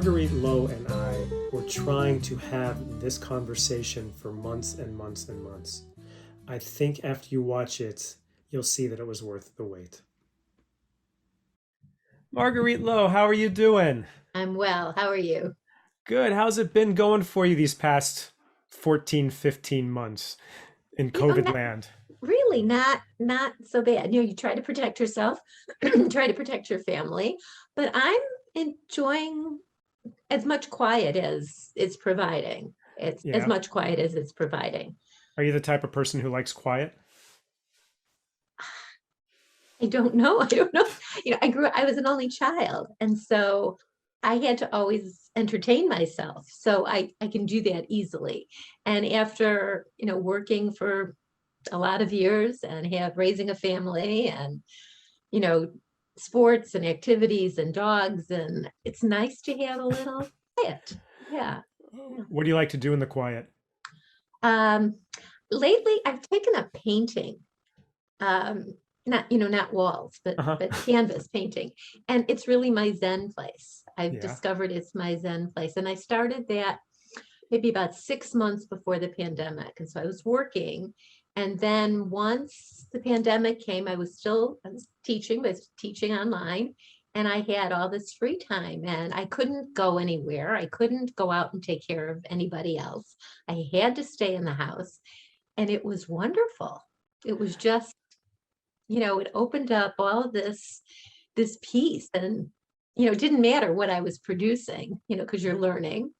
Margarite Lowe and I were trying to have this conversation for months and months and months. I think after you watch it, you'll see that it was worth the wait. Marguerite Lowe, how are you doing? I'm well. How are you? Good. How's it been going for you these past 14, 15 months in COVID Not land? really not so bad. You try to protect yourself, try to protect your family, but I'm enjoying as much quiet as it's providing. It's as Yeah. much quiet as it's providing. Are you the type of person who likes quiet? I don't know. I don't know. I was an only child, and so I had to always entertain myself. So I can do that easily. And after, working for a lot of years and have raising a family and you know sports and activities and dogs, and it's nice to have a little quiet. Yeah, yeah. What do you like to do in the quiet? um Lately I've taken up painting. um not walls, but Uh-huh. canvas painting, and it's really my zen place. I've Yeah. discovered it's my zen place, and I started that maybe about 6 months before the pandemic. And so I was working. And then once the pandemic came, I was teaching, but I was teaching online. And I had all this free time and I couldn't go anywhere. I couldn't go out and take care of anybody else. I had to stay in the house. And it was wonderful. It was just, it opened up all of this piece. And, it didn't matter what I was producing, because you're learning,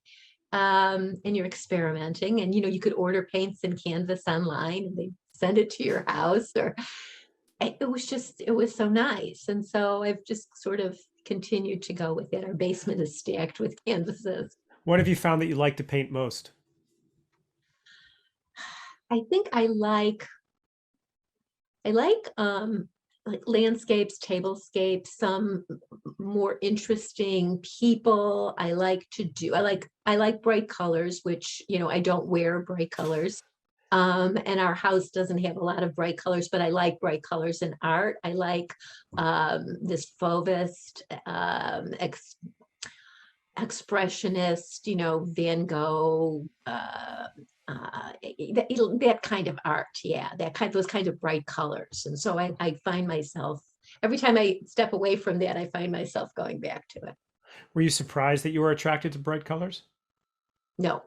and you're experimenting, and you could order paints and canvas online and they send it to your house, or it was so nice. And so I've just sort of continued to go with it. Our basement is stacked with canvases. What have you found that you like to paint most? I think I like landscapes, tablescapes, some more interesting people. I like bright colors, which I don't wear bright colors. And our house doesn't have a lot of bright colors, but I like bright colors in art. I like this Fauvist, expressionist, Van Gogh, that kind of art. Yeah, those kinds of bright colors. And so I find myself, every time I step away from that, I find myself going back to it. Were you surprised that you were attracted to bright colors? No,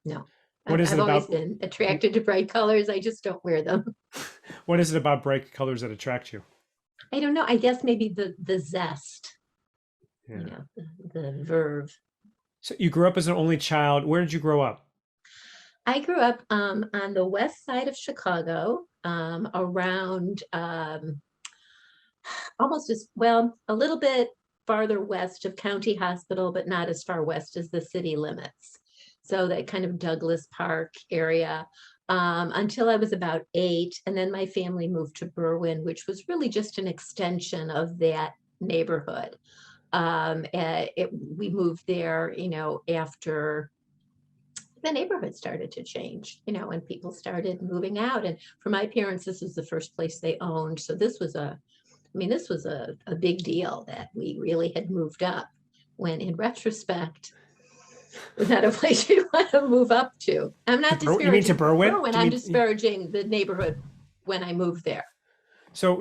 no. What is it I've always about been attracted to bright colors. I just don't wear them. what is it about bright colors that attract you? I don't know. I guess maybe the zest, Yeah. the verve. So you grew up as an only child. Where did you grow up? I grew up on the west side of Chicago, around, almost as well, a little bit farther west of County Hospital, but not as far west as the city limits. So that kind of Douglas Park area, until I was about 8. And then my family moved to Berwyn, which was really just an extension of that neighborhood. We moved there, after the neighborhood started to change, and people started moving out. And for my parents, this was the first place they owned. So this was a big deal that we really had moved up, when in retrospect, was not a place you want to move up to. I'm To not You mean to disparaging Berwyn? Berwyn, Do you I'm mean disparaging the neighborhood when I moved there. so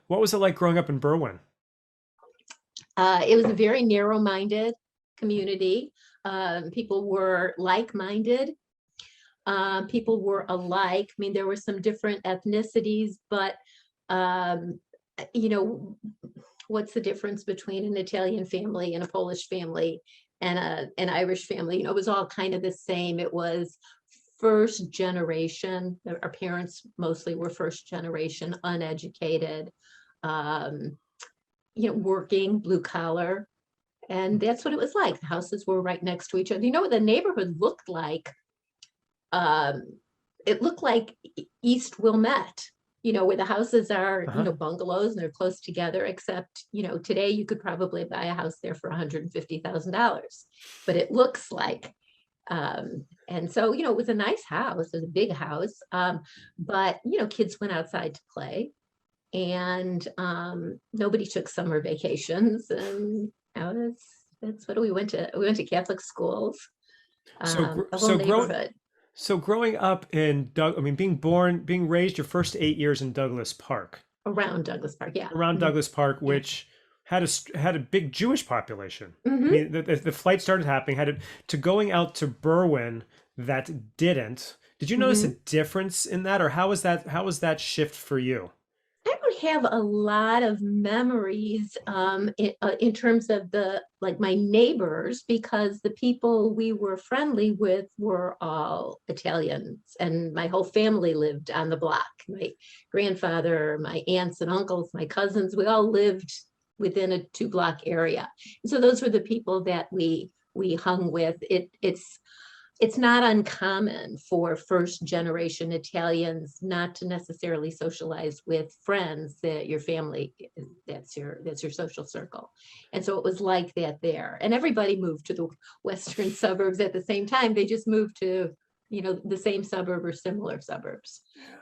what was it like growing up in Berwyn? It was a very narrow-minded community. People were like-minded. People were alike. I mean, there were some different ethnicities, but um, you know, what's the difference between an Italian family and a Polish family and an Irish family? It was all kind of the same. It was first generation. Our parents mostly were first generation, uneducated, um, working blue collar. And that's what it was like. The houses were right next to each other. What the neighborhood looked like? Um, it looked like East Wilmette, where the houses are, Uh-huh. bungalows, and they're close together, except, today you could probably buy a house there for $150,000. But it looks like, and so, it was a nice house, it was a big house. But, kids went outside to play, and nobody took summer vacations, and That's what we went to Catholic schools, So, the whole neighborhood growing up in I mean, being raised your first 8 years in Douglas Park, around Douglas Park. Yeah. around Mhm. Douglas Park, Yeah. which had a big Jewish population. I Hmm. mean, the flight started happening. To going out to Berwyn that didn't. Did you notice a Hmm. difference in that, or how was that shift for you? I don't have a lot of memories in terms of the like my neighbors because the people we were friendly with were all Italians and my whole family lived on the block. My grandfather, my aunts and uncles, my cousins, we all lived within a 2 block area. And so those were the people that we hung with. It's not uncommon for first generation Italians not to necessarily socialize with friends that your family that's your social circle. And so it was like that there. And everybody moved to the western suburbs at the same time. They just moved to, the same suburb or similar suburbs.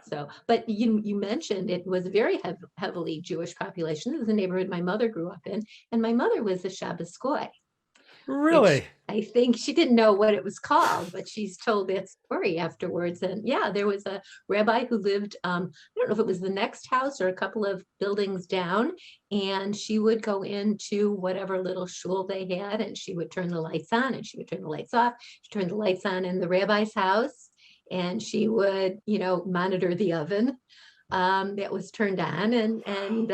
So, but you mentioned it was a very heavily Jewish population. It was the neighborhood my mother grew up in, and my mother was a Shabbos goy, which Really? I think she didn't know what it was called, but she's told that story afterwards. And yeah, there was a rabbi who lived, I don't know if it was the next house or a couple of buildings down, and she would go into whatever little shul they had, and she would turn the lights on and she would turn the lights off. She turned the lights on in the rabbi's house, and she would, monitor the oven that was turned on, and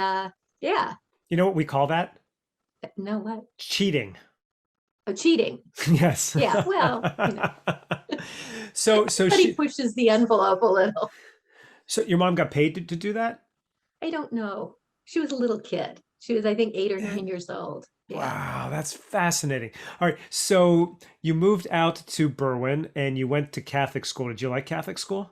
yeah, You know what we call that? no what? Cheating. Oh, cheating. Yes. Yeah, well, So everybody pushes the envelope a little. so your mom got paid to do that? I don't know. She was a little kid. She was, I think, 8 or 9 years old. Yeah. Wow, that's fascinating. All right, so you moved out to Berwyn and you went to Catholic school. Did you like Catholic school?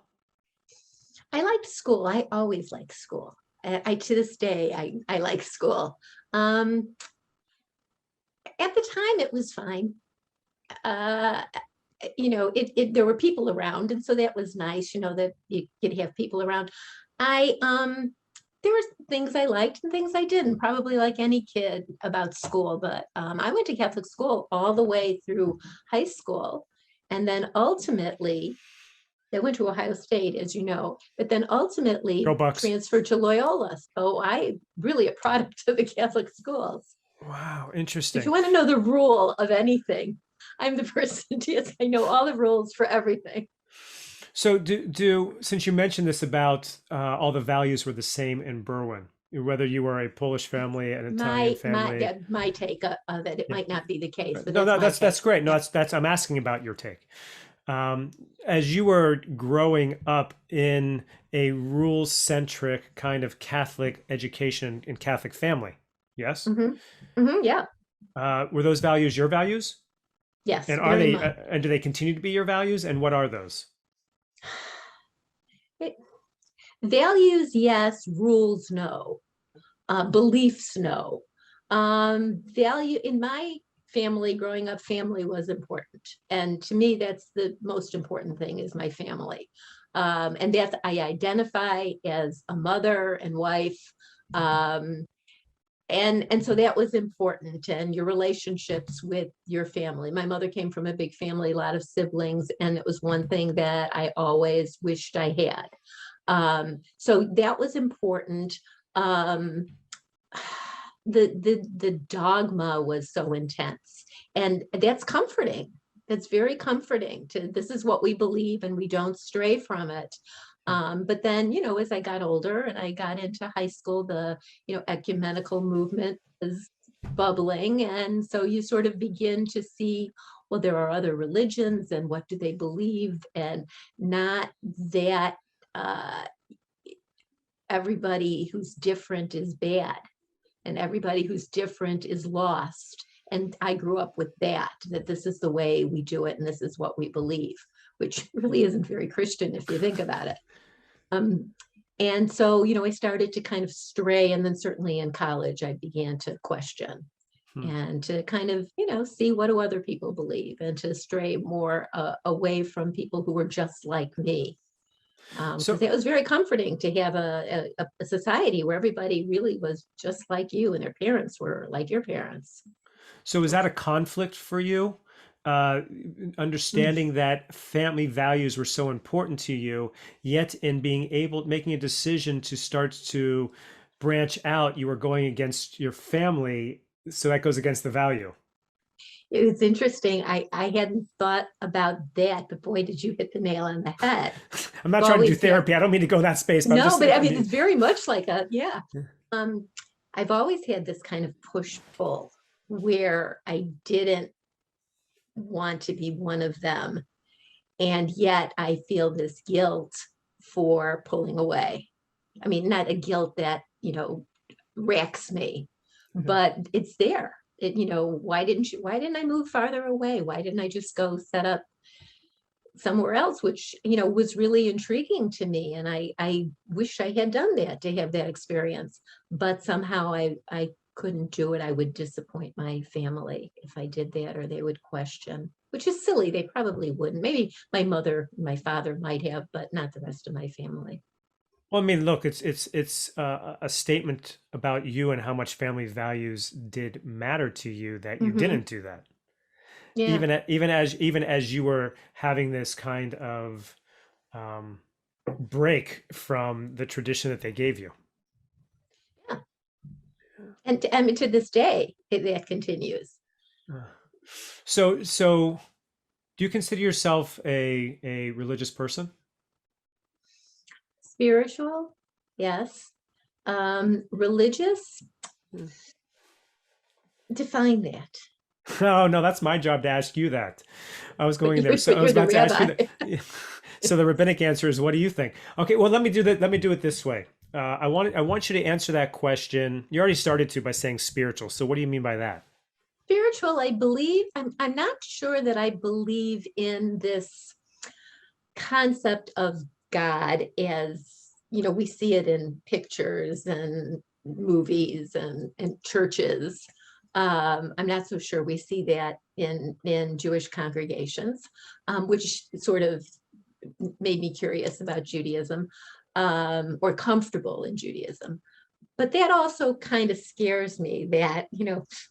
I liked school. I always liked school. I to this day, I like school. Um, at the time, it was fine. Uh, there were people around, and so that was nice, that you could have people around. I there were things I liked and things I didn't, probably like any kid about school, but I went to Catholic school all the way through high school. And then ultimately, I went to Ohio State, as you know, but then Go ultimately Bucks. transferred to Loyola. So I really a product of the Catholic schools. Wow, If you interesting. want to know the rule of anything, I'm the person. Yes, I know all the rules for everything. So since you mentioned this about all the values were the same in Berwyn, whether you were a Polish family, an Italian My family. yeah, my take of it. It Yeah. might not be the case, but No, that's no, my that's take. great. No, Yeah. that's I'm asking about your take. Um, as you were growing up in a rules-centric kind of Catholic education and Catholic family, yes? Hmm. Hmm. Yeah. Were those values your values? Yes, And are very they, much. and do they continue to be your values? And what are those? It, values, yes. Rules, no. Beliefs, no. Value in my family, growing up, family was important, and to me, that's the most important thing is my family, and that I identify as a mother and wife. Um, and so that was important, and your relationships with your family. My mother came from a big family, a lot of siblings, and it was one thing that I always wished I had. So that was important. um, the dogma was so intense, and that's comforting. That's very comforting to this is what we believe and we don't stray from it. But then, as I got older and I got into high school, the ecumenical movement was bubbling, and so you sort of begin to see, well, there are other religions and what do they believe, and not that uh, everybody who's different is bad and everybody who's different is lost. And I grew up with that this is the way we do it and this is what we believe, which really isn't very Christian if you think about it. Um, and so, I started to kind of stray. And then certainly in college, I began to question Hmm. and to kind of, see what do other people believe and to stray more away from people who were just like me, because So it was very comforting to have a society where everybody really was just like you and their parents were like your parents. So is that a conflict for you? Uh, Mm. Understanding that family values were so important to you, yet in being able, making a decision to start to branch out, you were going against your family. So that goes against the value. It's interesting. I hadn't thought about that, but boy, did you hit the nail on the head. I'm not I've trying to do always had therapy. I don't mean to go that space, but I'm no, just, but I I mean mean, it's very much like a yeah. Um, I've always had this kind of push pull where I didn't want to be one of them, and yet I feel this guilt for pulling away. I mean, not a guilt that, wrecks me, yeah. but it's there. Why didn't I move farther away? Why didn't I just go set up somewhere else, which, was really intriguing to me. And I wish I had done that to have that experience, but somehow I couldn't do it. I would disappoint my family if I did that, or they would question, which is silly. They probably wouldn't. Maybe my mother, my father might have, but not the rest of my family. Well, I mean, look, it's a statement about you and how much family values did matter to you that you Hmm. didn't do that. Yeah. Even as you were having this kind of um, break from the tradition that they gave you. Yeah. And I mean, to this day, that continues. Uh, so do you consider yourself a religious person? Spiritual, yes. Religious, Hmm. define that. Oh no, that's my job to ask you that. I was But going there. So I was you're the about to ask you rabbi. that. So the rabbinic answer is, what do you think? Okay, well, let me do that. Let me do it this way. I want you to answer that question. You already started to by saying spiritual. So what do you mean by that? Spiritual, I believe, I'm not sure that I believe in this concept of God as, we see it in pictures and movies and churches. I'm not so sure we see that in Jewish congregations, which sort of made me curious about Judaism, or comfortable in Judaism. But that also kind of scares me that,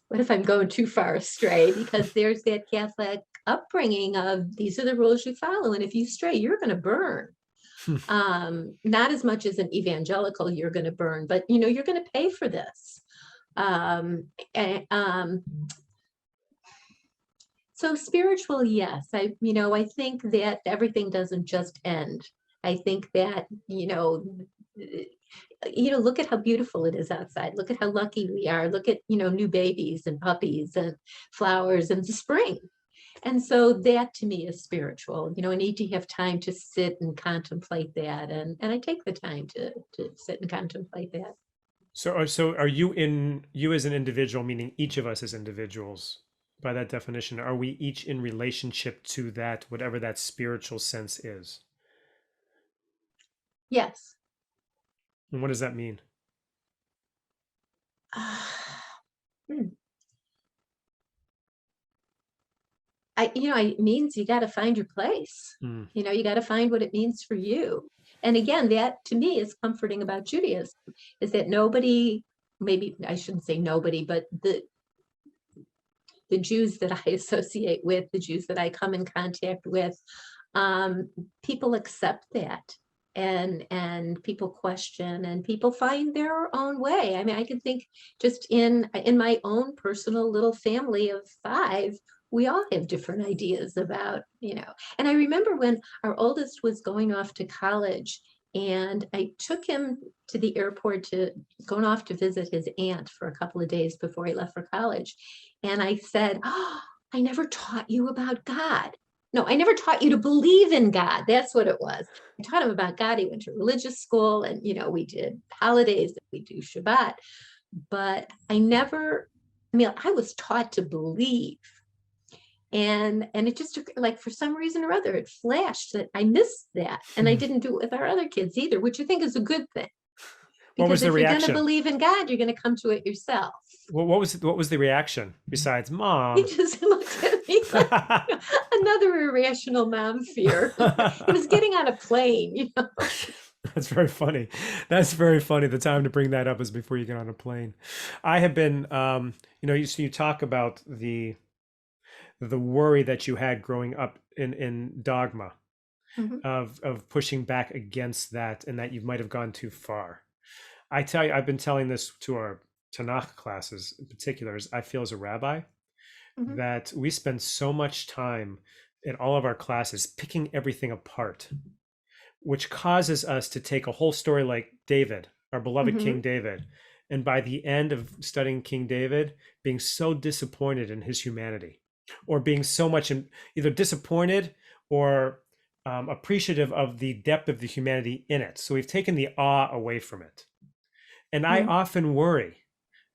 what if I'm going too far astray? Because there's that Catholic upbringing of these are the rules you follow. And if you stray, you're going to burn. Not as much as an evangelical, you're going to burn, but you're going to pay for this. Um, and, so spiritual, yes. I think that everything doesn't just end. I think that, look at how beautiful it is outside. Look at how lucky we are. Look at, new babies and puppies and flowers and the spring. And so that to me is spiritual. I need to have time to sit and contemplate that. And I take the time to sit and contemplate that. So are you as an individual, meaning each of us as individuals, by that definition, are we each in relationship to that, whatever that spiritual sense is? Yes. And what does that mean? Hmm. It means you got to find your place. Hmm. You got to find what it means for you. And again, that to me is comforting about Judaism, is that nobody, maybe I shouldn't say nobody, but the Jews that I associate with, the Jews that I come in contact with, um, people accept that. And people question and people find their own way. I mean, I can think just in my own personal little family of five, we all have different ideas about, and I remember when our oldest was going off to college, and I took him to the airport to going off to visit his aunt for a couple of days before he left for college. And I said, "Oh, I never taught you about God. No, I never taught you to believe in God." That's what it was. I taught him about God. He went to religious school, and we did holidays, we do Shabbat, but I was taught to believe. And it just took, like, for some reason or other, it flashed that I missed that. And I didn't do it with our other kids either, which I think is a good thing. What was Because the if you're going to reaction? believe in God, you're going to come to it yourself. What was the reaction besides He mom? just looked at me like another irrational mom fear. He was getting on a plane. That's very funny. That's very funny. The time to bring that up is before you get on a plane. I have been, you talk about the worry that you had growing up in dogma Mhm, of pushing back against that, and that you might have gone too far. I tell you, I've been telling this to our Tanakh classes in particular. As I feel as a rabbi mhm, that we spend so much time in all of our classes picking everything apart, which causes us to take a whole story like David, our beloved King mhm, David, and by the end of studying King David, being so disappointed in his humanity, or being so much either disappointed or appreciative of the depth of the humanity in it. So we've taken the awe away from it. And I mhm. often worry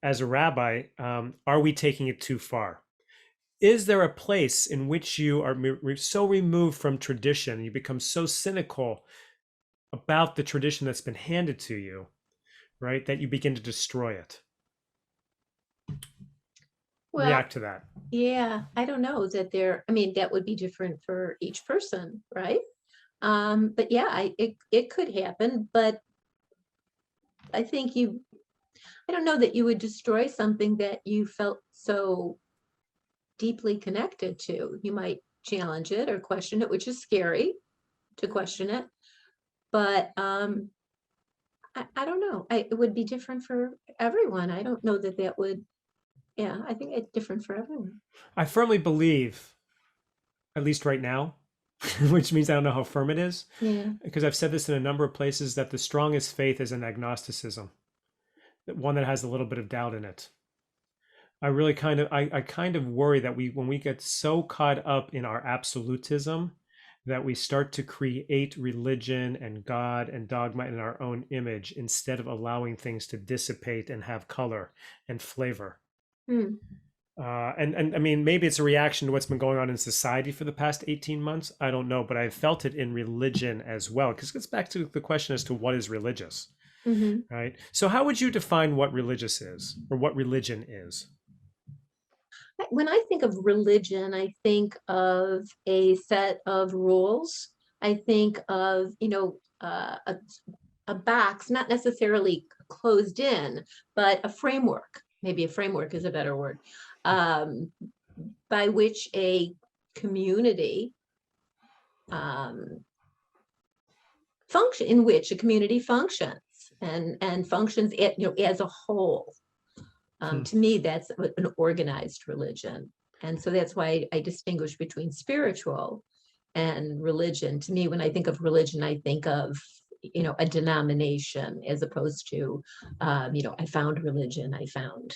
as a rabbi, are we taking it too far? Is there a place in which you are so removed from tradition, you become so cynical about the tradition that's been handed to you, right, that you begin to destroy it? Well, React to that. yeah, I don't know that I mean, that would be different for each person, right? But yeah, it could happen, but I think I don't know that you would destroy something that you felt so deeply connected to. You might challenge it or question it, which is scary to question it. But I don't know. It would be different for everyone. I don't know that that would, yeah, I think it's different for everyone. I firmly believe, at least right now, which means I don't know how firm it is, Yeah. because I've said this in a number of places, that the strongest faith is an agnosticism, one that has a little bit of doubt in it. I kind of worry that when we get so caught up in our absolutism that we start to create religion and God and dogma in our own image instead of allowing things to dissipate and have color and flavor. Hmm. And I mean, maybe it's a reaction to what's been going on in society for the past 18 months. I don't know, but I've felt it in religion as well. Because it gets back to the question as to what is religious, Hmm. right? So, how would you define what religious is or what religion is? When I think of religion, I think of a set of rules. I think of, a box, not necessarily closed in, but a framework. Maybe a framework is a better word, um, by which a community um, in which a community functions and functions as a whole. Hmm. To me, that's an organized religion. And so that's why I distinguish between spiritual and religion. To me, when I think of religion, I think of, a denomination as opposed to, I found religion. To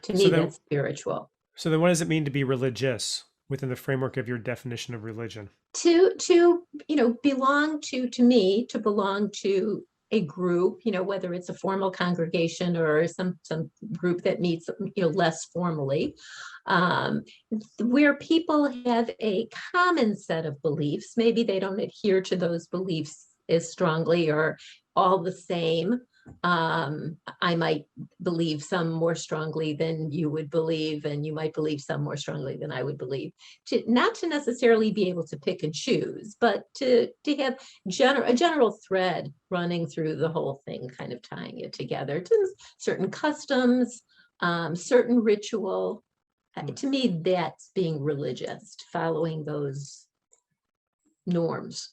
So me, then, that's spiritual. what does it mean to be religious within the framework of your definition of religion? Belong to me, to belong to a group, whether it's a formal congregation or some group that meets, less formally, um, where people have a common set of beliefs. Maybe they don't adhere to those beliefs as strongly or all the same. I might believe some more strongly than you would believe, and you might believe some more strongly than I would believe. Not to necessarily be able to pick and choose, but to have a general thread running through the whole thing, kind of tying it together to certain customs, certain ritual. Hmm. To me, that's being religious, following those norms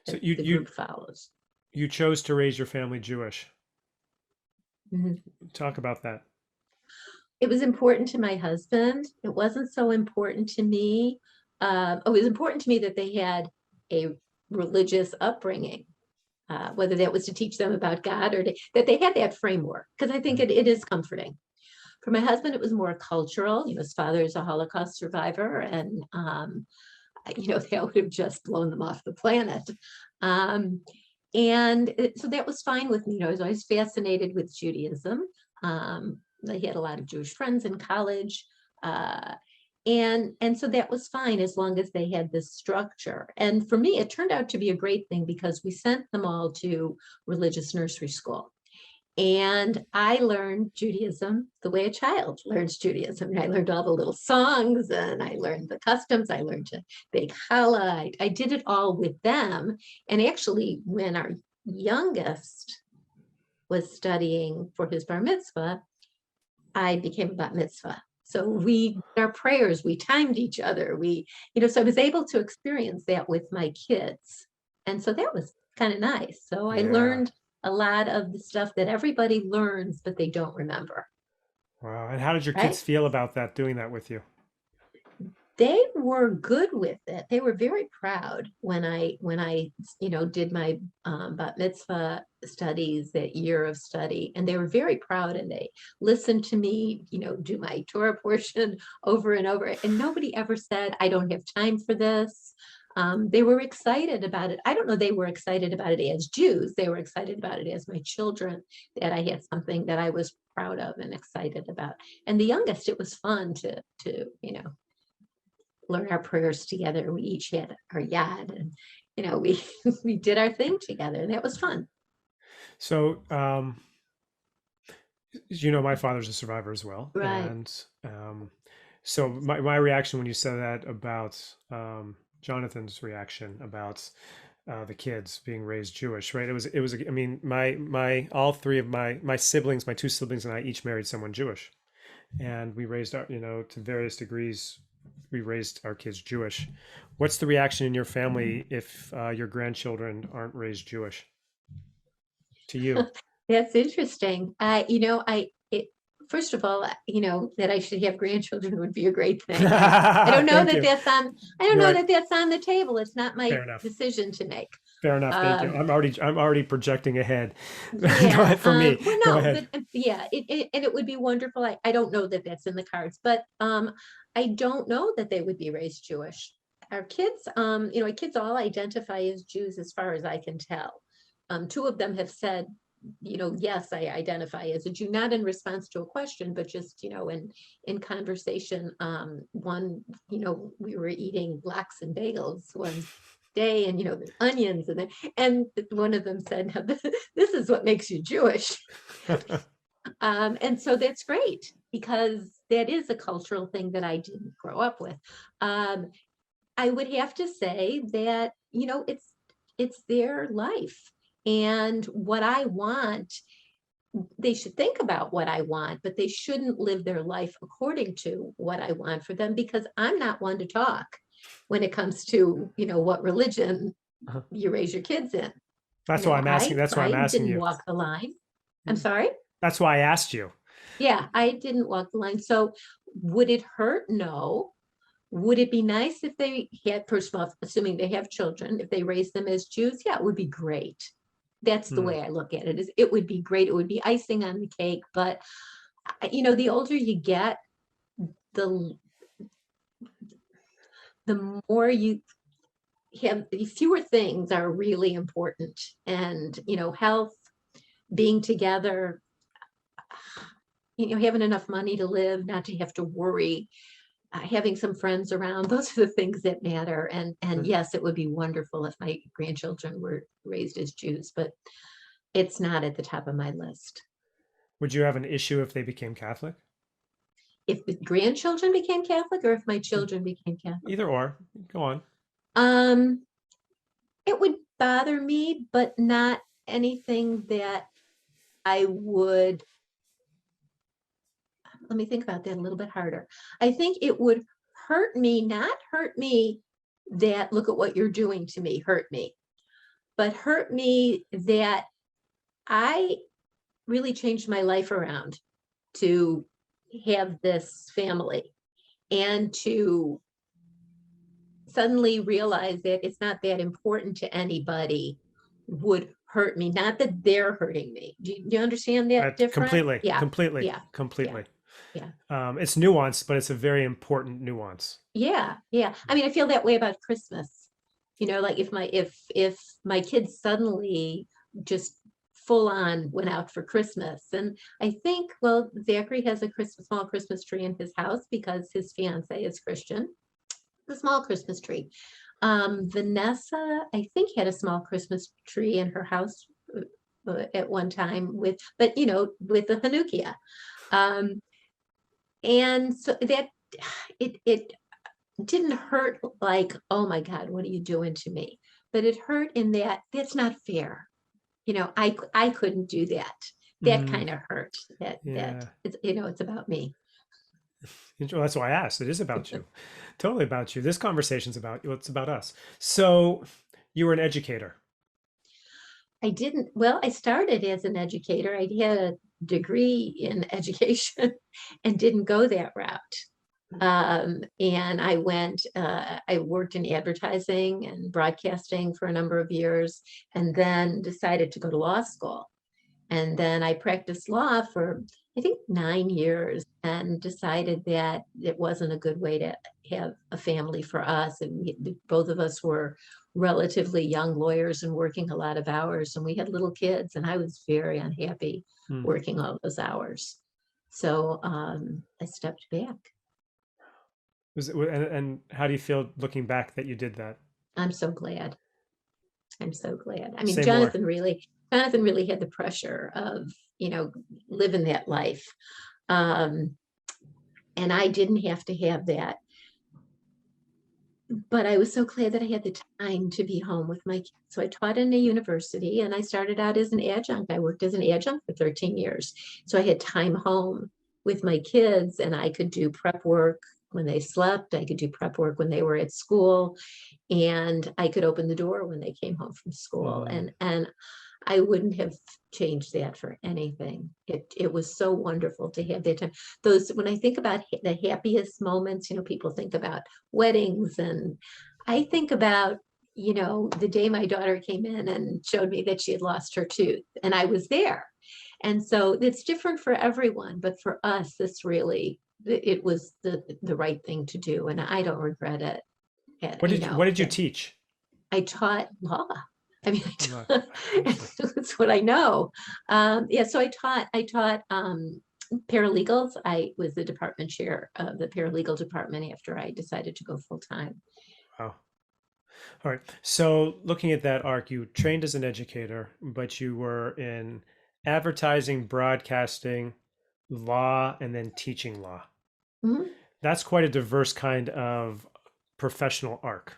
So that the group follows. you chose to raise your family Jewish. Mhm. Talk about that. It was important to my husband. It wasn't so important to me. It was important to me that they had a religious upbringing, whether that was to teach them about God or that they had that framework, because I think Mhm. it is comforting. For my husband, it was more cultural. His father is a Holocaust survivor, and that would have just blown them off the planet. Um, so that was fine with me. I was always fascinated with Judaism. I had a lot of Jewish friends in college. Uh, and so that was fine as long as they had this structure. And for me, it turned out to be a great thing because we sent them all to religious nursery school. And I learned Judaism the way a child learns Judaism. I learned all the little songs and I learned the customs. I learned to bake challah. I did it all with them. And actually, when our youngest was studying for his bar mitzvah, I became a bat mitzvah. So our prayers, we timed each other. So I was able to experience that with my kids. And so that was kind of nice. So I Yeah. learned a lot of the stuff that everybody learns, but they don't remember, Wow. And how did your right? kids feel about that, doing that with you? They were good with it. They were very proud when I did my bat mitzvah studies, that year of study, and they were very proud, and they listened to me, do my Torah portion over and over. And nobody ever said, I don't have time for this. They were excited about it. I don't know, they were excited about it as Jews. They were excited about it as my children, that I had something that I was proud of and excited about. And the youngest, it was fun to learn our prayers together. We each had our yad, and we we did our thing together, and that was fun. So, my father's a survivor as well, Right. and so my reaction when you said that about Jonathan's reaction about the kids being raised Jewish, right? It was. I mean, my all three of my siblings, my two siblings, and I each married someone Jewish, and we raised our, to various degrees. We raised our kids Jewish. What's the reaction in your family if your grandchildren aren't raised Jewish to you? That's interesting. First of all, that I should have grandchildren would be a great thing. I don't know Thank that you. You're right. that's on the table. It's not my Fair enough. decision to make. Fair enough. Thank you. Um, I'm already projecting ahead. Go yeah. ahead for me. Well, Go no, ahead. but yeah, and it would be wonderful. I don't know that that's in the cards, but I don't know that they would be raised Jewish. Our kids, our kids all identify as Jews as far as I can tell. Two of them have said, yes, I identify as a Jew, not in response to a question, but just, in conversation. One, we were eating lox and bagels one day, and, the onions, and one of them said, now, this is what makes you Jewish. And so that's great, because that is a cultural thing that I didn't grow up with. I would have to say that, it's their life. And what I want, they should think about what I want, but they shouldn't live their life according to what I want for them, because I'm not one to talk when it comes to, what religion you raise your kids in. That's why I'm asking. That's why I'm I asking didn't you. walk the line. I'm sorry. That's why I asked you. Yeah, I didn't walk the line. So would it hurt? No. Would it be nice if they had, first of all, assuming they have children, if they raise them as Jews? Yeah, it would be great. That's the Hmm. way I look at it, is it would be great. It would be icing on the cake. But, the older you get, the the more you have, the fewer things are really important. And, health, being together, having enough money to live, not to have to worry, having some friends around, those are the things that matter. And yes, it would be wonderful if my grandchildren were raised as Jews, but it's not at the top of my list. Would you have an issue if they became Catholic? If the grandchildren became Catholic, or if my children became Catholic, Either or. Go on. um, it would bother me, but not anything that I would, let me think about that a little bit harder. I think it would hurt me, not hurt me that, look at what you're doing to me, hurt me, but hurt me that I really changed my life around to have this family, and to suddenly realize that it's not that important to anybody would hurt me. Not that they're hurting me. Do you understand that difference? Completely, Yeah, completely, yeah, yeah, completely. yeah. It's nuanced, but it's a very important nuance. Yeah, yeah. I mean, I feel that way about Christmas. Like if my kids suddenly just full on went out for Christmas. And I think, well, Zachary has a small Christmas tree in his house because his fiance is Christian. The small Christmas tree. Vanessa, I think, had a small Christmas tree in her house at one time but with the Hanukkah. Um, and so that it didn't hurt like, oh my God, what are you doing to me? But it hurt in that that's not fair. I couldn't do that. That Mm, kind of hurt. That yeah. it's about me. Well, that's why I asked. It is about you. Totally about you. This conversation's about you. It's about us. So you were an educator. I didn't, well, I started as an educator. I had a degree in education and didn't go that route. And I worked in advertising and broadcasting for a number of years, and then decided to go to law school. And then I practiced law for, I think, 9 years, and decided that it wasn't a good way to have a family for us. And both of us were relatively young lawyers and working a lot of hours, and we had little kids, and I was very unhappy Hmm. working all those hours. So I stepped back. And how do you feel looking back that you did that? I'm so glad. I'm so glad. I mean, Say more. Jonathan really had the pressure of, living that life. Um, and I didn't have to have that. But I was so glad that I had the time to be home with my kids. So I taught in a university, and I started out as an adjunct. I worked as an adjunct for 13 years. So I had time home with my kids, and I could do prep work when they slept. I could do prep work when they were at school, and I could open the door when they came home from school. Hmm. And I wouldn't have changed that for anything. It was so wonderful to have that time. Those, when I think about the happiest moments, people think about weddings, and I think about, the day my daughter came in and showed me that she had lost her tooth, and I was there. And so it's different for everyone, but for us, this really, it was the right thing to do, and I don't regret it. What did you teach? I taught law. I mean, Look, that's what I know. Yeah, so I taught paralegals. I was the department chair of the paralegal department after I decided to go full time. wow. All right. So looking at that arc, you trained as an educator, but you were in advertising, broadcasting, law, and then teaching law. Mhm. That's quite a diverse kind of professional arc.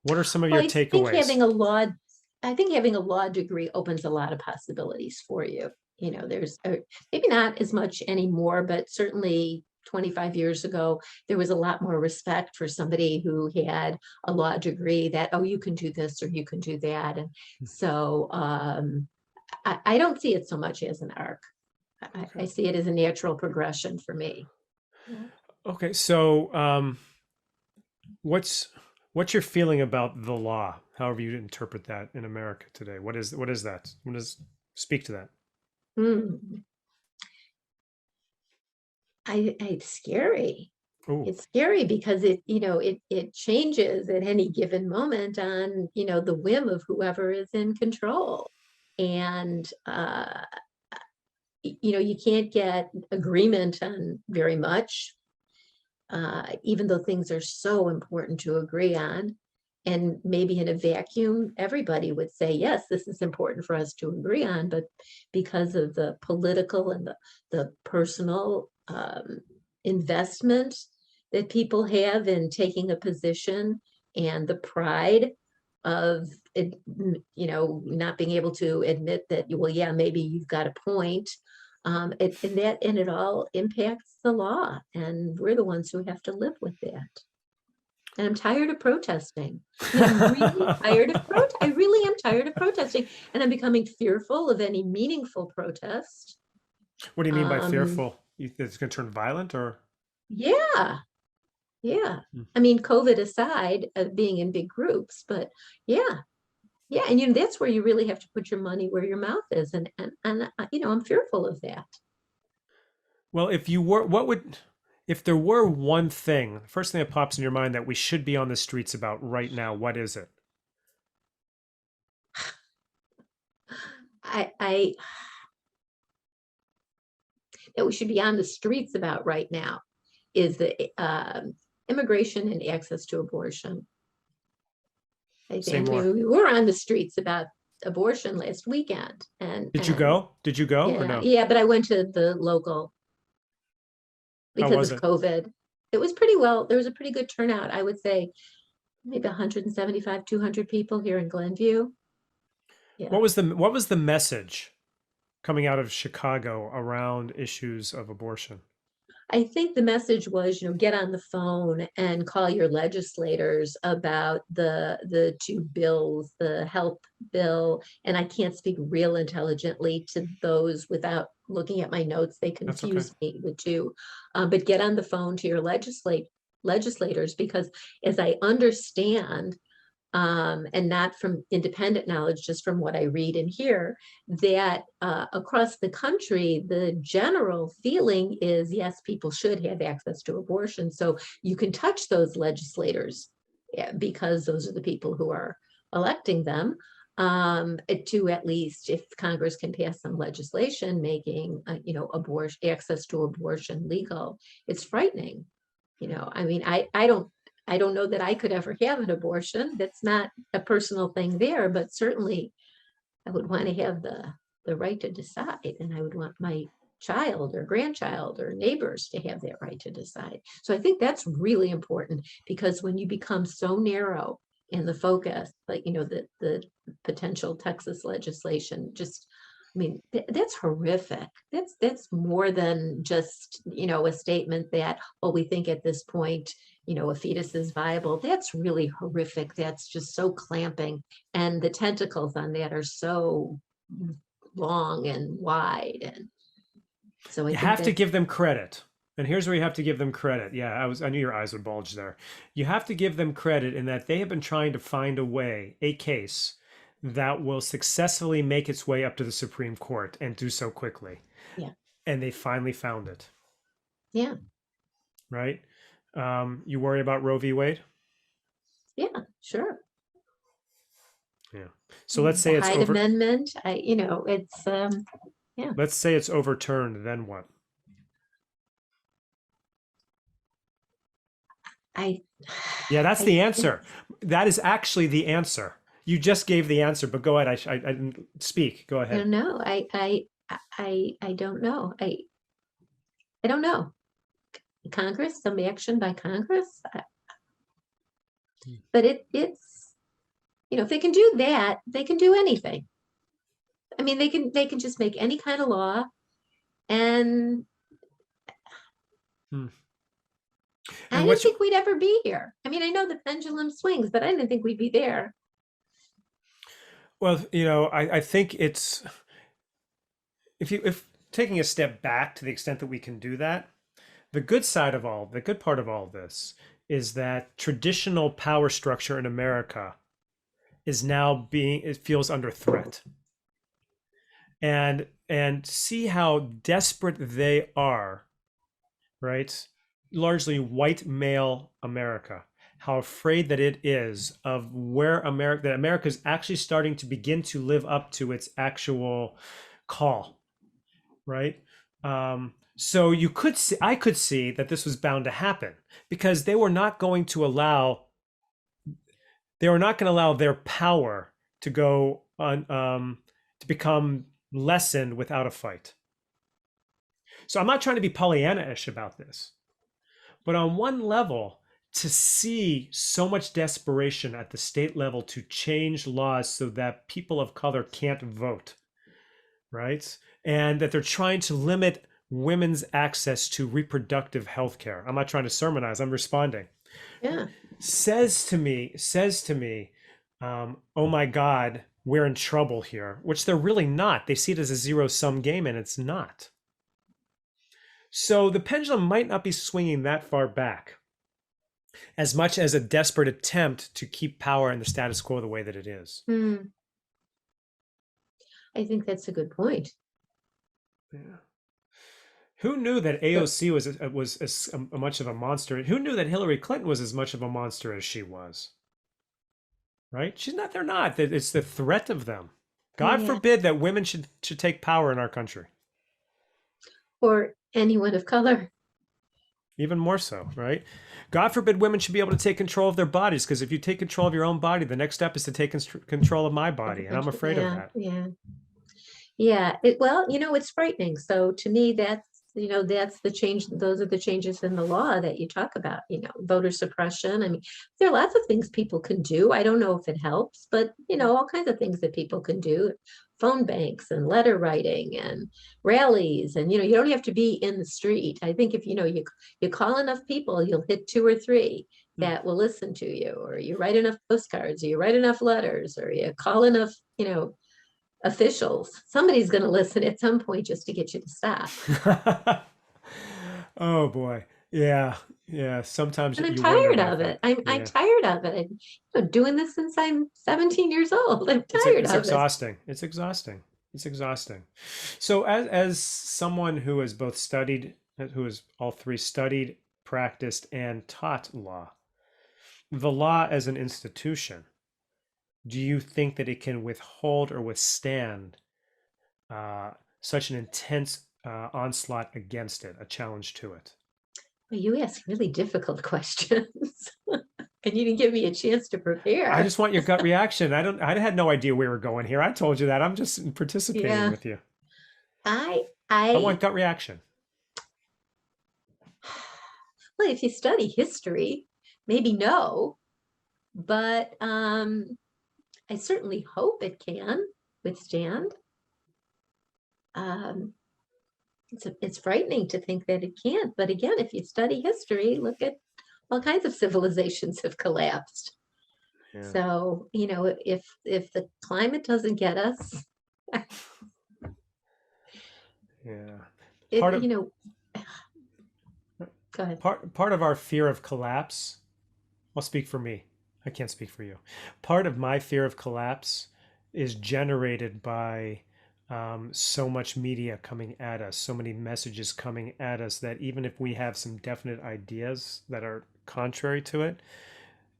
What are some of Well, your takeaways? I think having a law degree opens a lot of possibilities for you. There's maybe not as much anymore, but certainly 25 years ago, there was a lot more respect for somebody who had a law degree, that, oh, you can do this or you can do that. And so I don't see it so much as an arc. I Okay. see it as a natural progression for me. Yeah. Okay. So what's what's your feeling about the law? However you interpret that in America today. What is that? What does speak to that? Mm. It's scary. Oh, It's scary because it changes at any given moment on, the whim of whoever is in control. And you can't get agreement on very much, even though things are so important to agree on. And maybe in a vacuum, everybody would say, yes, this is important for us to agree on. But because of the political and the personal investment that people have in taking a position, and the pride of it, not being able to admit that, well, yeah, maybe you've got a point. And it all impacts the law, and we're the ones who have to live with that. And I'm tired of protesting. I'm really tired of I really am tired of protesting, and I'm becoming fearful of any meaningful protest. what do you mean by Um, fearful? It's going to turn violent, or yeah, yeah. hmm. I mean, COVID aside, being in big groups, but yeah, yeah. And that's where you really have to put your money where your mouth is, and I'm fearful of that. Well, if there were one thing, the first thing that pops in your mind that we should be on the streets about right now, what is it? I that we should be on the streets about right now is the immigration and access to abortion. I Say think more. we were on the streets about abortion last weekend, and Did you go? Did you go or yeah, no? yeah, but I went to the local How because was of it? COVID. It was pretty well. There was a pretty good turnout. I would say maybe 175, 200 people here in Glenview. Yeah. What was the message coming out of Chicago around issues of abortion? I think the message was, get on the phone and call your legislators about the two bills, the health bill, and I can't speak real intelligently to those without looking at my notes. They That's okay. confuse me, the two. But get on the phone to your legislators, because as I understand, and not from independent knowledge, just from what I read and hear, that across the country, the general feeling is yes, people should have access to abortion. So you can touch those legislators, because those are the people who are electing them. To at least, if Congress can pass some legislation making, abortion, access to abortion legal, it's frightening. I mean, I don't know that I could ever have an abortion. That's not a personal thing there, but certainly I would want to have the right to decide, and I would want my child or grandchild or neighbors to have that right to decide. So I think that's really important, because when you become so narrow in the focus, like, the potential Texas legislation, just, I mean, that's horrific. That's more than just, a statement that, oh, we think at this point, a fetus is viable. That's really horrific. That's just so clamping. And the tentacles on that are so long and wide. And so I You think have to that's, give them credit. And here's where you have to give them credit. Yeah, I knew your eyes would bulge there. You have to give them credit in that they have been trying to find a way, a case that will successfully make its way up to the Supreme Court and do so quickly. yeah, And they finally found it, yeah, right? You worry about Roe v. Wade? yeah, sure. Yeah. So let's The say it's Hyde over. Amendment, it's, yeah, Let's say it's overturned, then what? I, Yeah, that's I the think, answer. That is actually the answer. You just gave the answer, but go ahead. I didn't speak. Go I ahead. don't know. I don't know. I don't know. Congress, some action by Congress, but it's, if they can do that, they can do anything. I mean, they can just make any kind of law, and Hmm. I And didn't what's think we'd ever be here. I mean, I know the pendulum swings, but I didn't think we'd be there. well, I think it's if taking a step back to the extent that we can do that, the good part of all of this is that traditional power structure in America is now it feels under threat. And see how desperate they are, right? Largely white male America, how afraid that it is of where America is actually starting to begin to live up to its actual call, right? So I could see that this was bound to happen because they were not going to allow their power to go on, to become lessened without a fight. So I'm not trying to be Pollyanna-ish about this, but on one level, to see so much desperation at the state level to change laws so that people of color can't vote, right? And that they're trying to limit women's access to reproductive health care. I'm not trying to sermonize, I'm responding. Yeah, Says to me, oh my God, we're in trouble here, which they're really not. They see it as a zero sum game, and it's not. So the pendulum might not be swinging that far back as much as a desperate attempt to keep power and the status quo the way that it is. I think that's a good point. Yeah. Who knew that But AOC was as much of a monster? Who knew that Hillary Clinton was as much of a monster as she was? Right? She's not. They're not. It's the threat of them. God yeah, forbid that women should take power in our country. or anyone of color. Even more so, right? God forbid women should be able to take control of their bodies, because if you take control of your own body, the next step is to take control of my Of the body, and I'm country. afraid of Yeah, that. yeah, yeah. Well, it's frightening. So to me, that's the change. Those are the changes in the law that you talk about, voter suppression. I mean, there are lots of things people can do. I don't know if it helps, but, all kinds of things that people can do. Phone banks and letter writing and rallies. And, you don't have to be in the street. I think if, you call enough people, you'll hit two or three Mm. that will listen to you, or you write enough postcards, or you write enough letters, or you call enough, officials. Somebody's going to listen at some point just to get you to stop. Oh boy. Yeah. Yeah. Sometimes And I'm you wonder tired about of that. it. I'm Yeah. tired of it. I'm doing this since I'm 17 years old. I'm It's tired it's of it. exhausting. It's exhausting. It's exhausting. So as someone who has both studied, who has all three studied, practiced, and taught law, the law as an institution, do you think that it can withhold or withstand uh, such an intense onslaught against it, a challenge to it? Well, you ask really difficult questions, and you didn't give me a chance to I prepare. just want your gut reaction. I had no idea we were going here. I told you that. I'm just participating Yeah, with you. I, I I, want gut reaction. well, if you study history, maybe no, but I certainly hope it can withstand. Um, it's frightening to think that it can't. But again, if you study history, look at all kinds of civilizations have collapsed. Yeah. So, if the climate doesn't get us, Yeah. it, Part of go ahead. part of our fear of collapse, I'll speak for me. I can't speak for you. Part of my fear of collapse is generated by so much media coming at us, so many messages coming at us that even if we have some definite ideas that are contrary to it,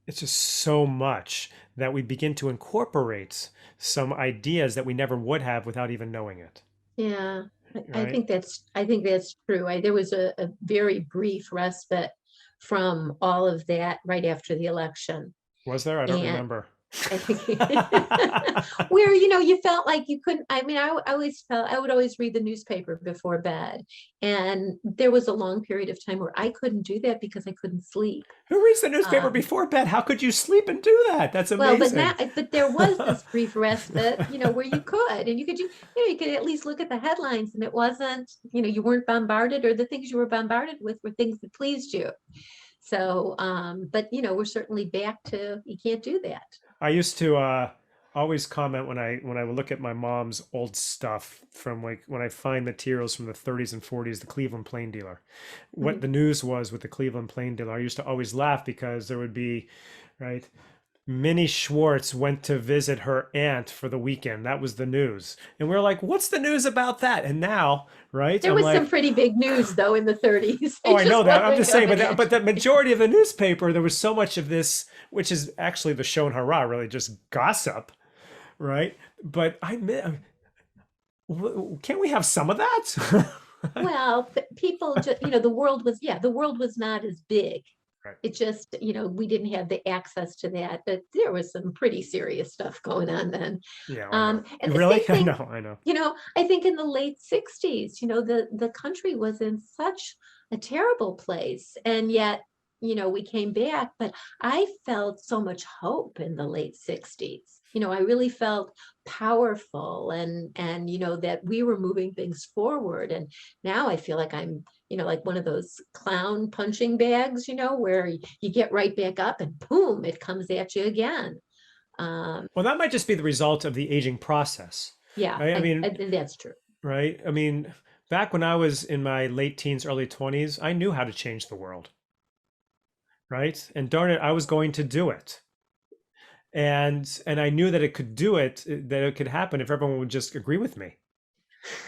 it's just so much that we begin to incorporate some ideas that we never would have without even knowing it. Yeah, Right? I think that's true. There was a very brief respite from all of that right after the election. Was there? I don't And remember. I think where you felt like you couldn't. I mean, I always felt I would always read the newspaper before bed, and there was a long period of time where I couldn't do that because I couldn't sleep. Who reads the newspaper Um, before bed? How could you sleep and do that? That's well, amazing. but there was this brief respite, where you could, and you could at least look at the headlines, and it wasn't, you weren't bombarded, or the things you were bombarded with were things that pleased you. So, but we're certainly back to you can't do that. I used to always comment when I would look at my mom's old stuff from like when I find materials from the 30s and 40s, the Cleveland Plain Dealer. What Mhm. the news was with the Cleveland Plain Dealer, I used to always laugh because there would be, right, Minnie Schwartz went to visit her aunt for the weekend. That was the news. And we're like, what's the news about that? And now, right, There I'm was some like, pretty big news though in the 30s. oh, It I know just that. I'm wasn't just saying, coming but at the you. majority of the newspaper, there was so much of this, which is actually the show and hurrah, really just gossip, right? But can't we have some of that? Well, people just, the world was not as big. Right. It just, we didn't have the access to that, but there was some pretty serious stuff going on then. Yeah, I know. And the Really? same I thing, know, I know. I think in the late 60s, the country was in such a terrible place. And yet, we came back, but I felt so much hope in the late 60s. I really felt powerful and that we were moving things forward. And now I feel like I'm, like one of those clown punching bags, where you get right back up and boom, it comes at you again. Um, Well, that might just be the result of the aging process, yeah, right? I I mean, think that's true. right? I mean, back when I was in my late teens, early 20s, I knew how to change the world, right? And darn it, I was going to do it. And I knew that it could do it, that it could happen if everyone would just agree with me.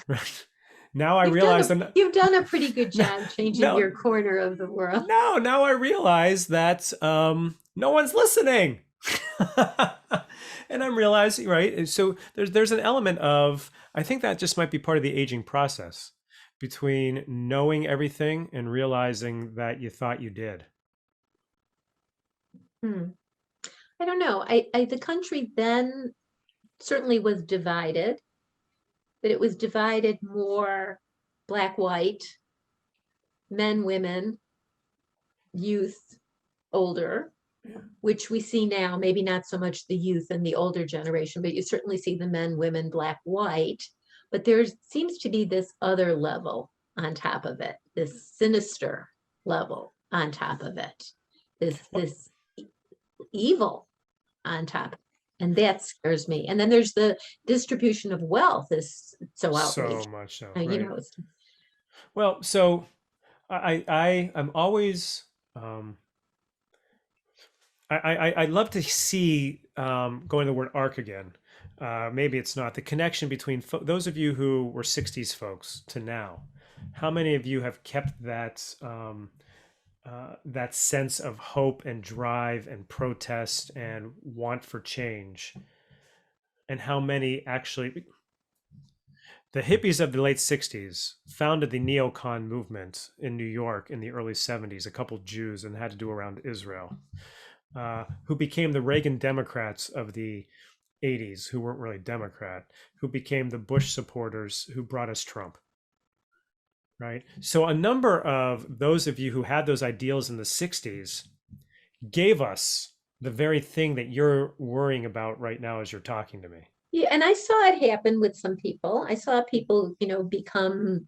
Right? Now I realize that You've done a pretty good no, job changing no, your corner of the world. no. Now I realize that no one's listening, and I'm realizing, right. So there's an element of, I think that just might be part of the aging process between knowing everything and realizing that you thought you did. Hmm. I don't know. The country then certainly was divided, but it was divided more black, white. men, women, youth, older, which we see now, maybe not so much the youth and the older generation, but you certainly see the men, women, black, white. But there seems to be this other level on top of it, this sinister level on top of it, this evil on top. And that scares me. And then there's the distribution of wealth is so So outrageous. much so, You right? know, it's Well, so I'm always I love to see going to the word arc again. Maybe it's not the connection between those of you who were '60s folks to now. How many of you have kept that sense of hope and drive and protest and want for change? And how many actually? The hippies of the late '60s founded the neocon movement in New York in the early '70s. A couple Jews and had to do around Israel. Who became the Reagan Democrats of the '80s, who weren't really Democrat, who became the Bush supporters who brought us Trump, right? So a number of those of you who had those ideals in the '60s gave us the very thing that you're worrying about right now as you're talking to me. yeah, and I saw it happen with some people. I saw people, become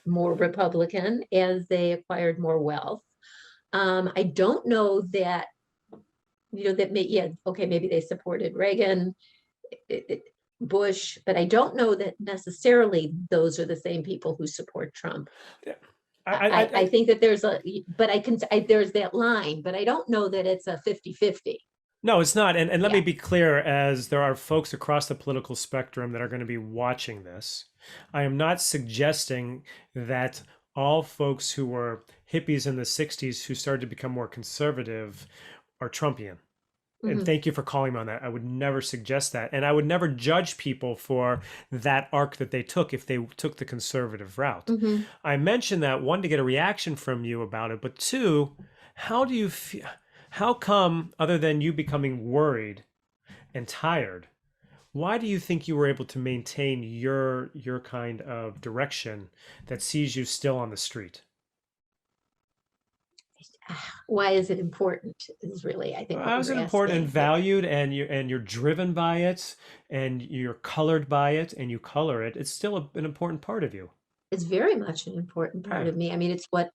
more Republican as they acquired more wealth. I don't know that, yeah, okay, maybe they supported Reagan, Bush, but I don't know that necessarily those are the same people who support Trump. Yeah. I think that but there's that line, but I don't know that it's a 50-50. No, it's not. And let me Yeah. be clear, as there are folks across the political spectrum that are going to be watching this. I am not suggesting that all folks who were hippies in the '60s who started to become more conservative are Trumpian. And Mhm. thank you for calling me on that. I would never suggest that. And I would never judge people for that arc that they took if they took the conservative route. Mhm. I mentioned that one, to get a reaction from you about it, but two, how do you feel? How come, other than you becoming worried and tired, why do you think you were able to maintain your kind of direction that sees you still on the street? Why is it important is really, I think, what How is you're it important and asking. Yeah. valued, and you're driven by it, and you're colored by it, and you color it? It's still an important part of you. It's very much an important part Yeah. of me. I mean, it's what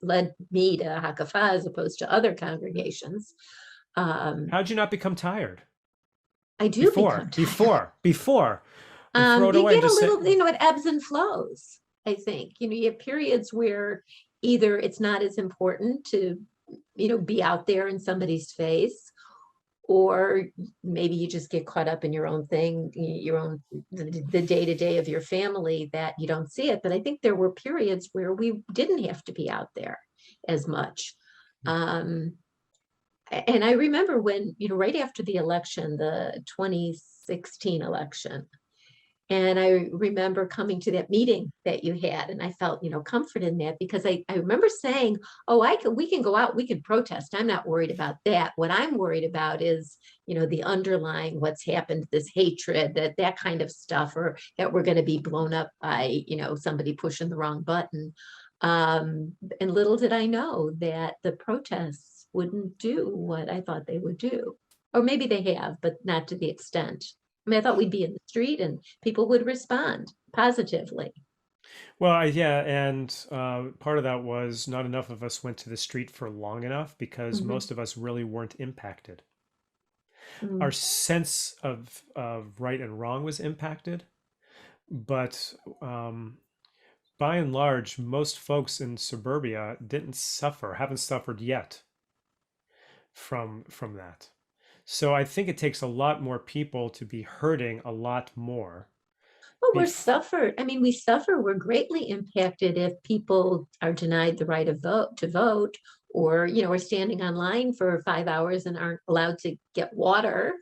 led me to Hakafa as opposed to other congregations. Um, How'd you not become tired I do become tired. before, and throw it You away and get a just say, little, it ebbs and flows, I think. You have periods where either it's not as important to, be out there in somebody's face, or maybe you just get caught up in your own thing, your own, the day-to-day of your family that you don't see it. But I think there were periods where we didn't have to be out there as much. Um, and I remember when, right after the election, the 2016 election, and I remember coming to that meeting that you had, and I felt, comfort in that, because I remember saying, oh, we can go out, we can protest. I'm not worried about that. What I'm worried about is, the underlying what's happened, this hatred, that kind of stuff, or that we're going to be blown up by, somebody pushing the wrong button. And little did I know that the protests wouldn't do what I thought they would do. Or maybe they have, but not to the extent. I mean, I thought we'd be in the street and people would respond positively. well, yeah, and part of that was not enough of us went to the street for long enough because Mhm. most of us really weren't impacted. Our Mm. sense of right and wrong was impacted, but by and large, most folks in suburbia didn't suffer, haven't suffered yet from that. So I think it takes a lot more people to be hurting a lot more. Well, Bef- I mean, we suffer, we're greatly impacted if people are denied the right of vote, or, are standing online for 5 hours and aren't allowed to get water.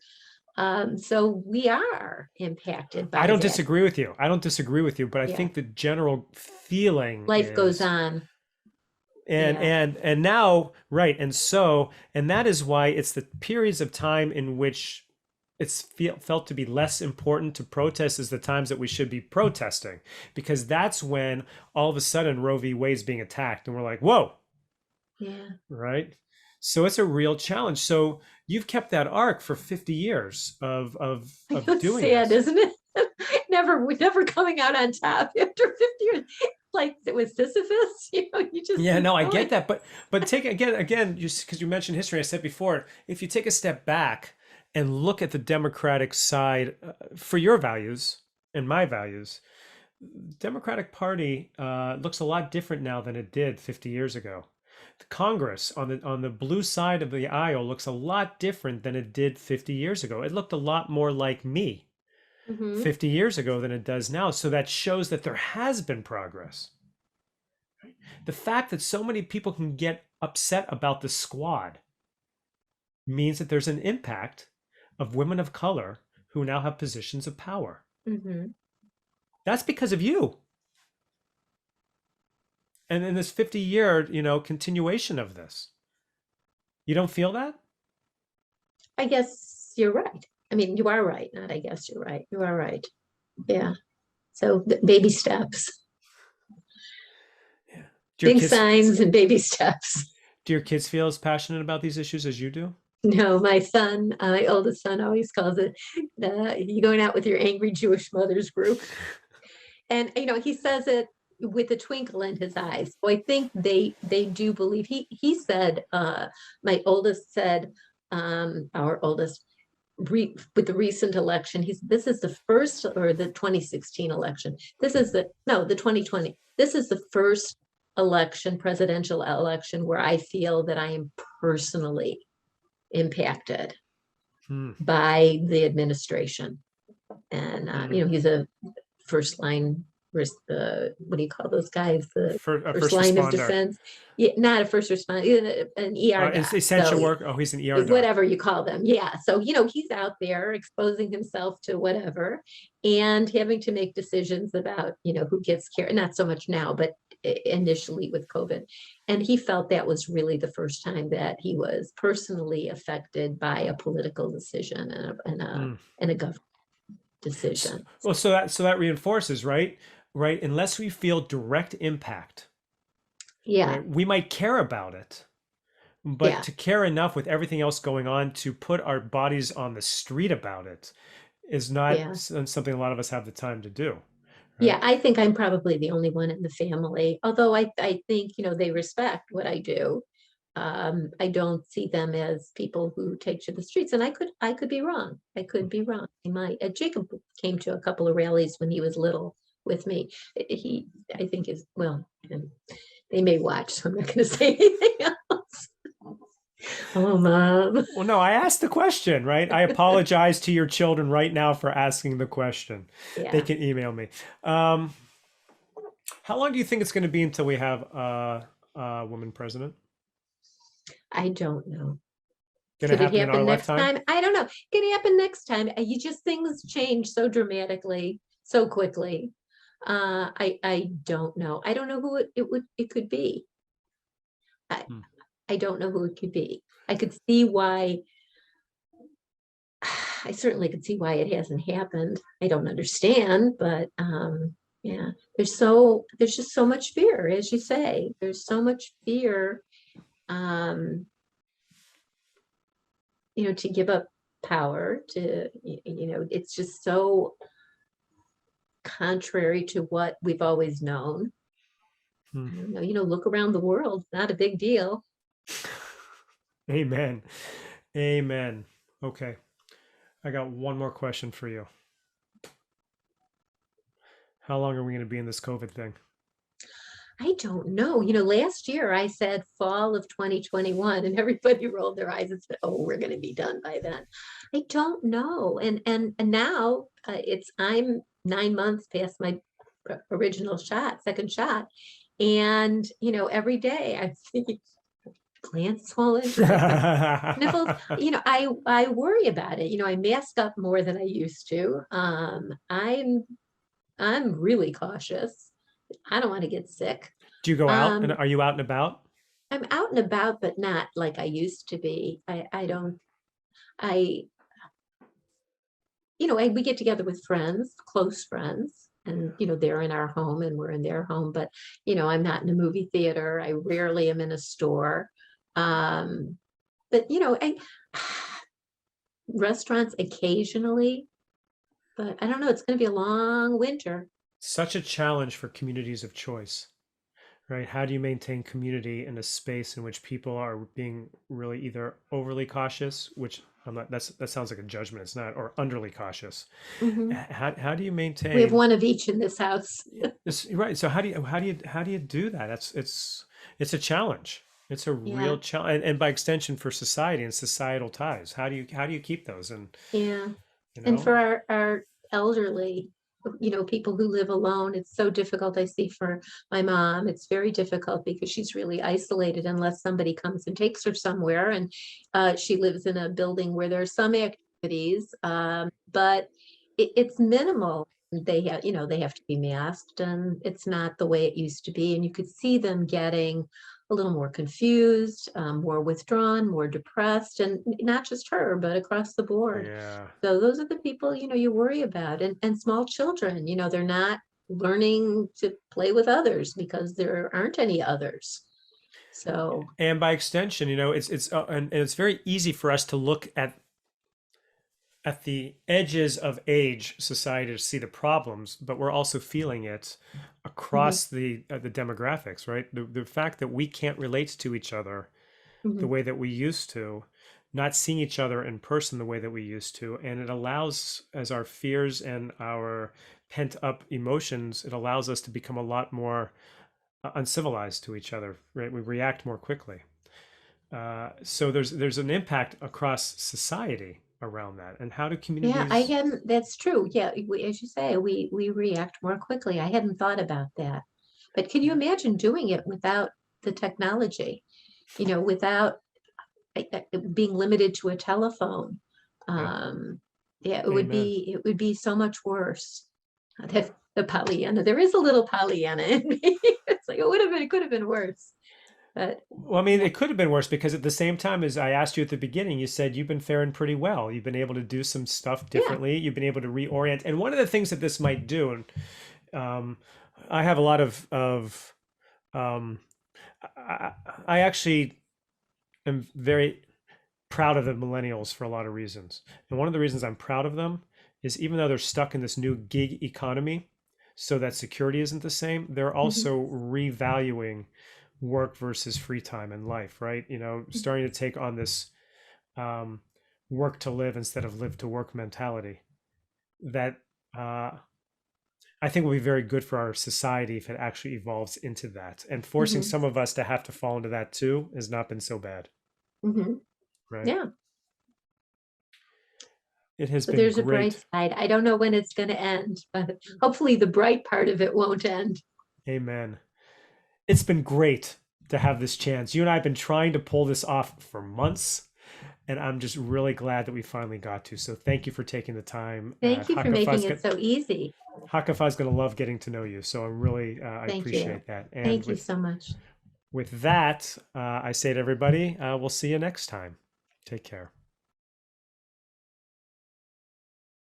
So we are impacted I by don't that. disagree with you. I don't disagree with you, but I Yeah. think the general feeling Life goes is on. and Yeah. and now, right, and that is why it's the periods of time in which felt to be less important to protest as the times that we should be protesting, because that's when all of a sudden Roe v. Wade's being attacked, and we're like, whoa, Yeah. right? So it's a real challenge. So you've kept that arc for 50 years of It's doing sad, this. isn't it? Never coming out on top after 50 years. Like it was Sisyphus, you just Yeah, keep no, I get going. that, but take again, just because you mentioned history, I said before, if you take a step back and look at the Democratic side for your values and my values, Democratic Party looks a lot different now than it did 50 years ago. The Congress on the blue side of the aisle looks a lot different than it did 50 years ago. It looked a lot more like me Hmm. 50 years ago than it does now. So that shows that there has been progress. The fact that so many people can get upset about the squad means that there's an impact of women of color who now have positions of power. Hmm. That's because of you. And in this 50-year, continuation of this. You don't feel that? I guess you're right. I mean, you are right. Not I guess you're right. You are right. Yeah. So baby steps, Yeah. big signs and baby steps. Do your kids feel as passionate about these issues as you do? No, my son, my oldest son always calls it, you going out with your angry Jewish mothers group. And, he says it with a twinkle in his eyes. So I think they do believe, he said, my oldest said, our oldest, with the recent election, this is the first, or the 2016 election. This is the 2020. This is the first presidential election where I feel that I am personally impacted Hmm. by the administration. And, Hmm. he's a first line, what do you call those guys? The A first first line of responder. defense. Yeah, not a first responder, an ER It's doc. essential work. Oh, he's an ER doc. Whatever you call them. Yeah. So, he's out there exposing himself to whatever and having to make decisions about, who gets care. Not so much now, but initially with COVID. And he felt that was really the first time that he was personally affected by a political decision Hmm. and a government decision. Well, so that reinforces, right? Right. Unless we feel direct impact, Yeah. right? We might care about it, but Yeah. to care enough with everything else going on to put our bodies on the street about it is not Yeah. something a lot of us have the time to do, Yeah, right? I think I'm probably the only one in the family, although I think, they respect what I do. I don't see them as people who take to the streets, and I could be wrong. I could be wrong. Jacob came to a couple of rallies when he was little with me. He, I think is, well, and they may watch, so I'm not going to say anything else. Oh, mom. Well, no, I asked the question, right? I apologize to your children right now for asking the question. They Yeah, can email me. Um, how long do you think it's going to be until we have a woman president? I don't know. Going to Could it happen in our happen next lifetime? time? I don't know. Could it happen next time? You just things change so dramatically, so quickly. I don't know. I don't know who it could be. I Hmm. I don't know who it could be. I could see why. I certainly could see why it hasn't happened. I don't understand, but yeah, there's just so much fear, as you say. There's so much fear, um, to give up power to, it's just so contrary to what we've always known. Hmm. I don't know, look around the world, not a big deal. Amen. Amen. Okay. I got one more question for you. How long are we going to be in this COVID thing? I don't know. Last year I said fall of 2021 and everybody rolled their eyes and said, "Oh, we're going to be done by then." I don't know. And now I'm 9 months past my original second shot. And, every day I'm thinking, plants swollen, sniffles. I worry about it. I mask up more than I used to. I'm really cautious. I don't want to get sick. Do you go out and Um, are you out and about? I'm out and about, but not like I used to be. I don't, I, and we get together with friends, close friends, and they're in our home and we're in their home. But I'm not in a movie theater. I rarely am in a store. Um, but restaurants occasionally. But I don't know. It's going to be a long winter. Such a challenge for communities of choice, right? How do you maintain community in a space in which people are being really either overly cautious, which I'm not, that sounds like a judgment, it's not, or underly cautious. Hmm. How do you We have maintain one of each in this house. this, right? So how do you do that? It's a challenge. It's a real Yeah, challenge, and by extension for society and societal ties. How do you keep those? And yeah. you And know, for our elderly, people who live alone, it's so difficult. I see for my mom, it's very difficult because she's really isolated unless somebody comes and takes her somewhere. And she lives in a building where there are some activities, but it's minimal. They have to be masked, and it's not the way it used to be. And you could see them getting a little more confused, more withdrawn, more depressed, and not just her, but across the board. yeah. So those are the people, you worry about. And small children, they're not learning to play with others because there aren't any others. So, And by extension, and it's very easy for us to look at the edges of age society to see the problems, but we're also feeling it mhm, across the demographics, right? The fact that we can't relate to each other the mhm, way that we used to, not seeing each other in person the way that we used to, and it allows, as our fears and our pent up emotions, it allows us to become a lot more uncivilized to each other, right? We react more quickly. So there's an impact across society around that. And how do yeah, I communities? hadn't, that's true. Yeah, as you say, we react more quickly. I hadn't thought about that. But can you Yeah, imagine doing it without the technology, without being limited to a telephone? yeah. Um, yeah, Amen. it would be so much worse. The Pollyanna, there is a little Pollyanna in me. It's like it could have been worse. But Well, I mean, yeah, it could have been worse because at the same time as I asked you at the beginning, you said you've been faring pretty well. You've been able to do some stuff yeah. differently. You've been able to reorient. And one of the things that this might do, and um, I have a lot of um, I, I actually am very proud of the millennials for a lot of reasons. And one of the reasons I'm proud of them is even though they're stuck in this new gig economy, so that security isn't the same, they're Mhm, also revaluing work versus free time in life, right? Starting to take on this um, work to live instead of live to work mentality that uh, I think will be very good for our society if it actually evolves into that. And forcing mhm, some of us to have to fall into that too has not been so bad, mhm. right? Yeah. It has So been there's a bright great. side. I don't know when it's going to end, but hopefully the bright part of it won't end. Amen. It's been great to have this chance. You and I have been trying to pull this off for months, and I'm just really glad that we finally got to. So thank you for taking the time. Thank you for making it so easy. Hakafa's going to love getting to know you. So I'm really, I Thank you. appreciate that. And Thank you with so much. with that, I say to everybody, we'll see you next time. Take care.